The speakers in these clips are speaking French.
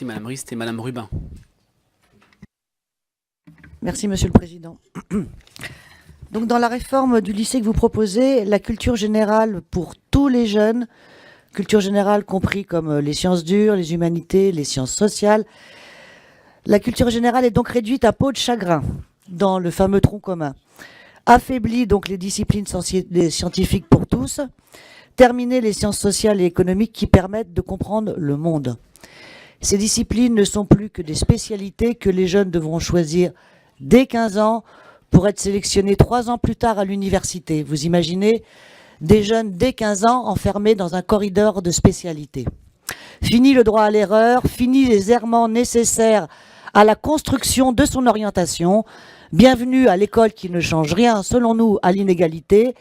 Merci Madame Rist et Madame Rubin. Merci Monsieur le Président. Donc dans la réforme du lycée que vous proposez, la culture générale pour tous les jeunes, culture générale compris comme les sciences dures, les humanités, les sciences sociales, la culture générale est donc réduite à peau de chagrin dans le fameux tronc commun. Affaiblit donc les disciplines scientifiques pour tous, terminer les sciences sociales et économiques qui permettent de comprendre le monde. Ces disciplines ne sont plus que des spécialités que les jeunes devront choisir dès 15 ans pour être sélectionnés 3 ans plus tard à l'université. Vous imaginez des jeunes dès 15 ans enfermés dans un corridor de spécialités. Fini le droit à l'erreur, fini les errements nécessaires à la construction de son orientation. Bienvenue à l'école qui ne change rien, selon nous, à l'inégalité.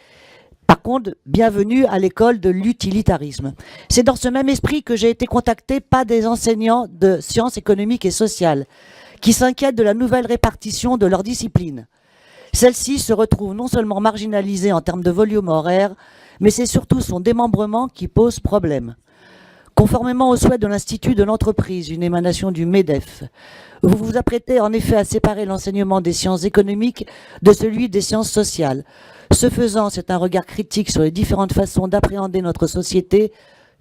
Par contre, bienvenue à l'école de l'utilitarisme. C'est dans ce même esprit que j'ai été contactée par des enseignants de sciences économiques et sociales qui s'inquiètent de la nouvelle répartition de leurs disciplines. Celle-ci se retrouve non seulement marginalisée en termes de volume horaire, mais c'est surtout son démembrement qui pose problème. Conformément aux souhaits de l'Institut de l'entreprise, une émanation du MEDEF, vous vous apprêtez en effet à séparer l'enseignement des sciences économiques de celui des sciences sociales. Ce faisant, c'est un regard critique sur les différentes façons d'appréhender notre société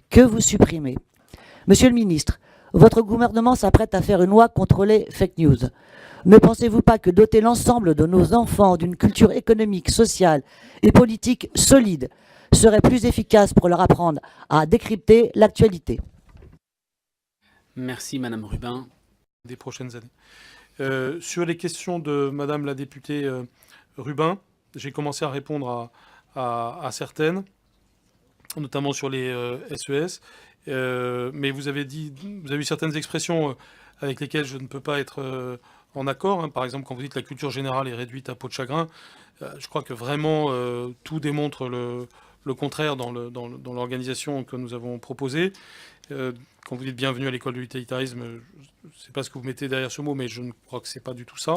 que vous supprimez. Monsieur le ministre, votre gouvernement s'apprête à faire une loi contre les fake news. Ne pensez-vous pas que doter l'ensemble de nos enfants d'une culture économique, sociale et politique solide serait plus efficace pour leur apprendre à décrypter l'actualité? Merci Madame Rubin. Des prochaines années. Sur les questions de Madame la députée Rubin, j'ai commencé à répondre à certaines, notamment sur les SES, mais vous avez eu certaines expressions avec lesquelles je ne peux pas être en accord. Par exemple, quand vous dites que la culture générale est réduite à peau de chagrin, je crois que vraiment tout démontre le contraire dans l'organisation que nous avons proposée. Quand vous dites bienvenue à l'école de l'utilitarisme, je ne sais pas ce que vous mettez derrière ce mot, mais je ne crois que c'est pas du tout ça.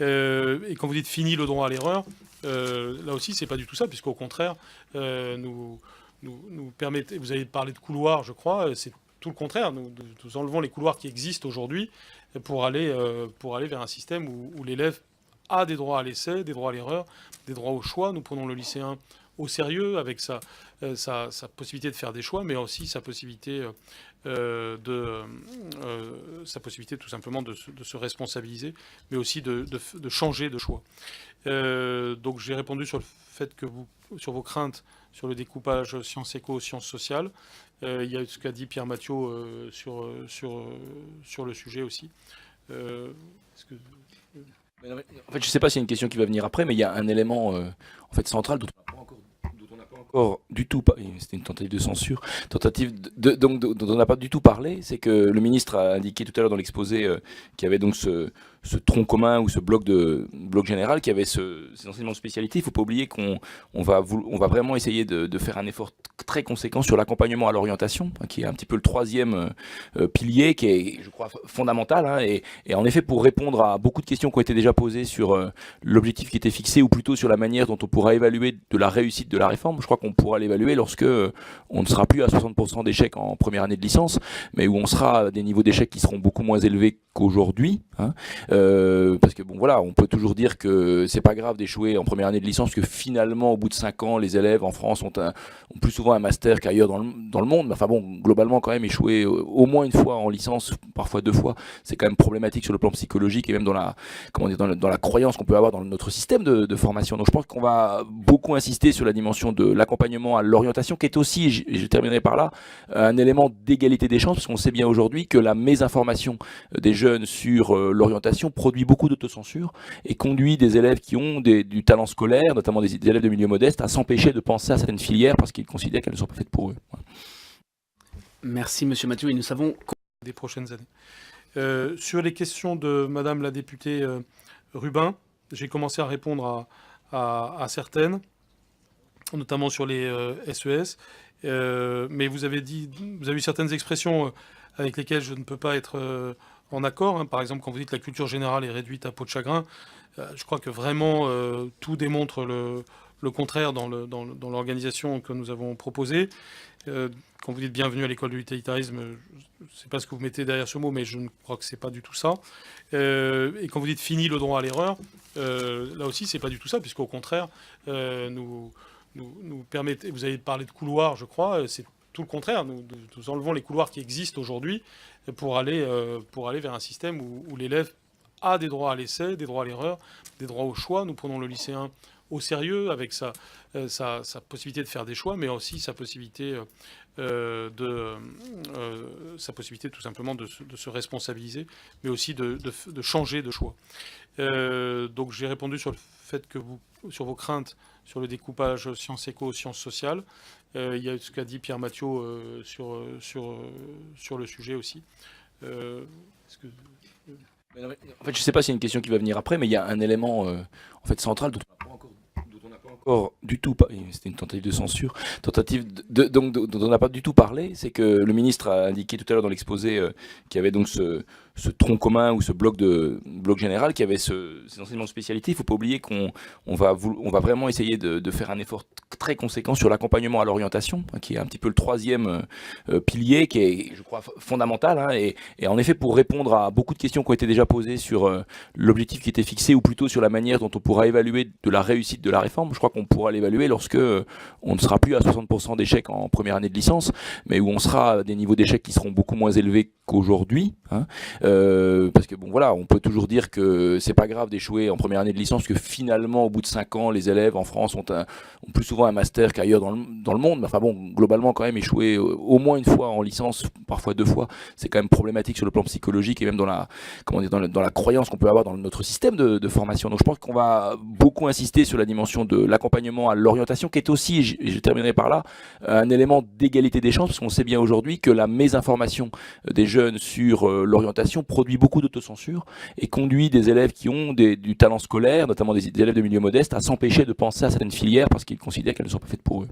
Et quand vous dites fini le droit à l'erreur, là aussi c'est pas du tout ça, puisqu'au contraire, nous permettez, vous avez parlé de couloirs, je crois, c'est tout le contraire. Nous enlevons les couloirs qui existent aujourd'hui pour aller vers un système où l'élève a des droits à l'essai, des droits à l'erreur, des droits au choix. Nous prenons le lycéen au sérieux avec sa possibilité de faire des choix, mais aussi sa possibilité tout simplement de se responsabiliser, mais aussi de changer de choix. Donc j'ai répondu sur le fait que sur vos craintes sur le découpage sciences éco, sciences sociales. Il y a ce qu'a dit Pierre Mathiot sur le sujet aussi. En fait, je ne sais pas s'il y a une question qui va venir après, mais il y a un élément en fait central dont on n'a pas encore du tout parlé. C'était une tentative de censure, dont on n'a pas du tout parlé. C'est que le ministre a indiqué tout à l'heure dans l'exposé qu'il y avait donc ce tronc commun ou ce bloc général qui avait ces enseignements de spécialité. Il ne faut pas oublier qu'on va vraiment essayer de faire un effort très conséquent sur l'accompagnement à l'orientation, qui est un petit peu le troisième pilier, qui est, je crois, fondamental. Et en effet, pour répondre à beaucoup de questions qui ont été déjà posées sur l'objectif qui était fixé, ou plutôt sur la manière dont on pourra évaluer de la réussite de la réforme, je crois qu'on pourra l'évaluer lorsque on ne sera plus à 60% d'échecs en première année de licence, mais où on sera à des niveaux d'échecs qui seront beaucoup moins élevés qu'aujourd'hui. Parce que bon voilà, on peut toujours dire que c'est pas grave d'échouer en première année de licence, parce que finalement au bout de 5 ans les élèves en France ont plus souvent un master qu'ailleurs dans le monde, mais enfin bon, globalement quand même échouer au moins une fois en licence, parfois 2 fois, c'est quand même problématique sur le plan psychologique et même dans la croyance qu'on peut avoir dans notre système de formation. Donc je pense qu'on va beaucoup insister sur la dimension de l'accompagnement à l'orientation, qui est aussi, je terminerai par là, un élément d'égalité des chances, parce qu'on sait bien aujourd'hui que la mésinformation des jeunes sur l'orientation produit beaucoup d'autocensure et conduit des élèves qui ont du talent scolaire, notamment des élèves de milieu modeste, à s'empêcher de penser à certaines filières parce qu'ils considèrent qu'elles ne sont pas faites pour eux. Voilà. Merci Monsieur Mathieu, et nous savons des prochaines années. Sur les questions de Madame la députée Rubin, j'ai commencé à répondre à certaines, notamment sur les SES, mais vous avez eu certaines expressions avec lesquelles je ne peux pas être en accord. Par exemple, quand vous dites que la culture générale est réduite à peau de chagrin, je crois que vraiment tout démontre le contraire dans l'organisation que nous avons proposée. Quand quand vous dites bienvenue à l'école de l'utilitarisme, je ne sais pas ce que vous mettez derrière ce mot, mais je ne crois que c'est pas du tout ça. Et quand vous dites fini le droit à l'erreur, là aussi, c'est pas du tout ça, puisqu'au contraire, nous permettez, vous avez parlé de couloirs, je crois, c'est tout le contraire. Nous enlevons les couloirs qui existent aujourd'hui pour aller vers un système où l'élève a des droits à l'essai, des droits à l'erreur, des droits au choix. Nous prenons le lycéen au sérieux avec sa possibilité de faire des choix, mais aussi sa possibilité tout simplement de se responsabiliser, mais aussi de changer de choix. Donc j'ai répondu sur le fait sur vos craintes sur le découpage sciences éco, sciences sociales. Il y a ce qu'a dit Pierre Mathiot sur le sujet aussi. En fait, je ne sais pas si c'est une question qui va venir après, mais il y a un élément en fait central dont on n'a pas encore du tout parlé. C'était une tentative de censure, dont on n'a pas du tout parlé. C'est que le ministre a indiqué tout à l'heure dans l'exposé qu'il y avait donc ce tronc commun ou ce bloc général qui avait ces enseignements de spécialité. Il ne faut pas oublier qu'on va vraiment essayer de faire un effort très conséquent sur l'accompagnement à l'orientation, qui est un petit peu le troisième pilier, qui est, je crois, fondamental. Et en effet, pour répondre à beaucoup de questions qui ont été déjà posées sur l'objectif qui était fixé, ou plutôt sur la manière dont on pourra évaluer de la réussite de la réforme, je crois qu'on pourra l'évaluer lorsque on ne sera plus à 60% d'échecs en première année de licence, mais où on sera à des niveaux d'échecs qui seront beaucoup moins élevés qu'aujourd'hui. Parce que bon voilà, on peut toujours dire que c'est pas grave d'échouer en première année de licence, que finalement au bout de 5 ans, les élèves en France ont plus souvent un master qu'ailleurs dans le monde. Mais enfin bon, globalement quand même échouer au moins une fois en licence, parfois 2 fois, c'est quand même problématique sur le plan psychologique et même dans la croyance qu'on peut avoir dans notre système de formation. Donc je pense qu'on va beaucoup insister sur la dimension de l'accompagnement à l'orientation, qui est aussi, je terminerai par là, un élément d'égalité des chances, parce qu'on sait bien aujourd'hui que la mésinformation des jeunes sur l'orientation produit beaucoup d'autocensure et conduit des élèves qui ont du talent scolaire, notamment des élèves de milieu modeste, à s'empêcher de penser à certaines filières parce qu'ils considèrent qu'elles ne sont pas faites pour eux.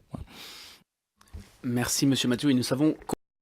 Merci Monsieur Mathieu, et nous savons